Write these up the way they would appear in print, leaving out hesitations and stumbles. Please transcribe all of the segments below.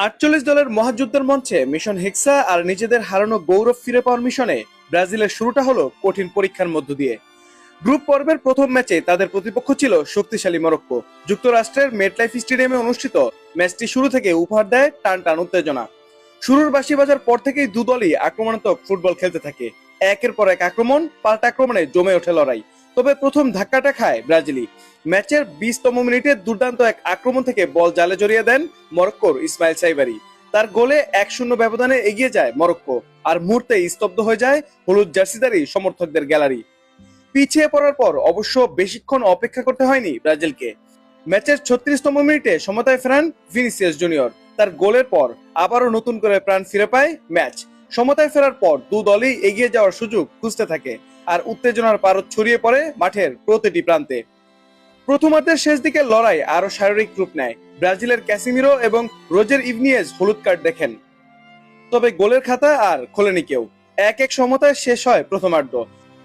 ৪৮ দলের মহাযুদ্ধের মঞ্চে মিশন হেক্সা আর নিজেদের হারানো গৌরব ফিরে পাওয়ার মিশনে ব্রাজিলের শুরুটা হলো কঠিন পরীক্ষার মধ্য দিয়ে। গ্রুপ পর্বের প্রথম ম্যাচে তাদের প্রতিপক্ষ ছিল শক্তিশালী মরক্কো। যুক্তরাষ্ট্রের মেটলাইফ স্টেডিয়ামে অনুষ্ঠিত ম্যাচটি শুরু থেকে উপহার দেয় টান টান উত্তেজনা। শুরুর বাঁশি বাজার পর থেকেই দু দলই আক্রমণাত্মক ফুটবল খেলতে থাকে। একের পর এক আক্রমণ, পাল্টা আক্রমণে জমে ওঠে লড়াই। তবে প্রথম ধাক্কাটা খায় ব্রাজিলই। ম্যাচের 20তম মিনিটে দুর্দান্ত এক আক্রমণ থেকে বল জালে জড়িয়ে দেন মরক্কোর ইসমাইল সাইবারি। তার গোলে 1-0 ব্যবধানে এগিয়ে যায় মরক্কো, আর মুহূর্তেই স্তব্ধ হয়ে যায় হলুদ জার্সিধারী সমর্থকদের গ্যালারি। পিছিয়ে পড়ার পর অবশ্য বেশিক্ষণ অপেক্ষা করতে হয়নি ব্রাজিলকে। ম্যাচের 36তম মিনিটে সমতায় ফেরান ভিনিসিয়াস জুনিয়র। তার গোলের পর আবারও নতুন করে প্রাণ ফিরে পায় ম্যাচ। সমতায় ফেরার পর দু দলই এগিয়ে যাওয়ার সুযোগ খুঁজতে থাকে, আর উত্তেজনার পারদ ছড়িয়ে পড়ে মাঠের প্রতিটি প্রান্তে। প্রথমার্ধের শেষ দিকে লড়াই আরো শারীরিক রূপ নেয়। ব্রাজিলের ক্যাসিমিরো এবং রোজের ইভনিয়েজ হলুদ কার্ড দেখেন, তবে গোলের খাতা আর খোলেনি কেউ। 1-1 সমতায় শেষ হয় প্রথমার্ধ।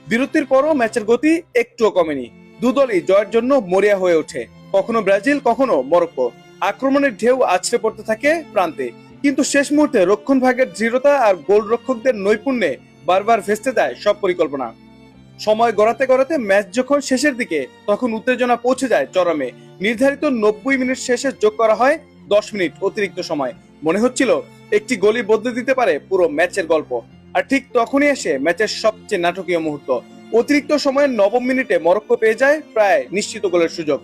বিরতির পরও ম্যাচের গতি একটুও কমেনি। দু দলই জয়ের জন্য মরিয়া হয়ে ওঠে, কখনো ব্রাজিল কখনো মরক্কো। আক্রমণের ঢেউ আছড়ে পড়তে থাকে প্রান্তে, কিন্তু শেষ মুহূর্তে রক্ষণ ভাগের দৃঢ়তা আর গোলরক্ষকদের নৈপুণ্যে বারবার ভেস্তে দেয় সব পরিকল্পনা। সময় গড়াতে গড়াতে ম্যাচ যখন শেষের দিকে, তখন উত্তেজনা পৌঁছে যায় চরমে। নির্ধারিত 90 মিনিট শেষে যোগ করা হয় 10 মিনিট অতিরিক্ত সময়। মনে হচ্ছিল একটি গোলই বদলে দিতে পারে পুরো ম্যাচের গল্প। আর ঠিক তখনই এসে ম্যাচের সবচেয়ে নাটকীয় মুহূর্ত। অতিরিক্ত সময়ের 9ম মিনিটে মরক্কো পেয়ে যায় প্রায় নিশ্চিত গোলের সুযোগ।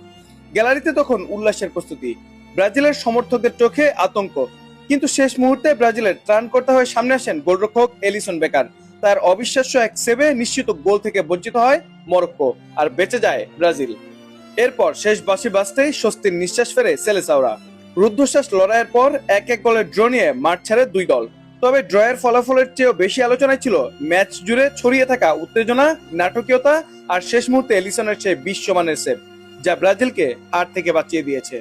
গ্যালারিতে তখন উল্লাসের প্রস্তুতি, ব্রাজিলের সমর্থকদের চোখে আতঙ্ক। কিন্তু শেষ মুহূর্তে ব্রাজিলের ত্রাণকর্তা হয়ে সামনে আসেন গোলরক্ষক এলিসন বেকার। তার অবিশ্বাস্য এক সেভে নিশ্চিত গোল থেকে বঞ্চিত হয় মরক্কো, আর বেঁচে যায় ব্রাজিল। এরপর শেষ বাঁশি বাজতেই স্বস্তির নিঃশ্বাস ফেরে সেলেসাওরা। রুদ্ধশ্বাস লড়াইয়ের পর 1-1 গোলের ড্র নিয়ে মাঠ ছাড়ে দুই দল। তবে ড্রয়ের ফলাফলের চেয়েও বেশি আলোচনায় ছিল ম্যাচ জুড়ে ছড়িয়ে থাকা উত্তেজনা, নাটকীয়তা আর শেষ মুহূর্তে এলিসনের সেই বিশ্বমানের সেভ, যা ব্রাজিলকে হার থেকে বাঁচিয়ে দিয়েছে।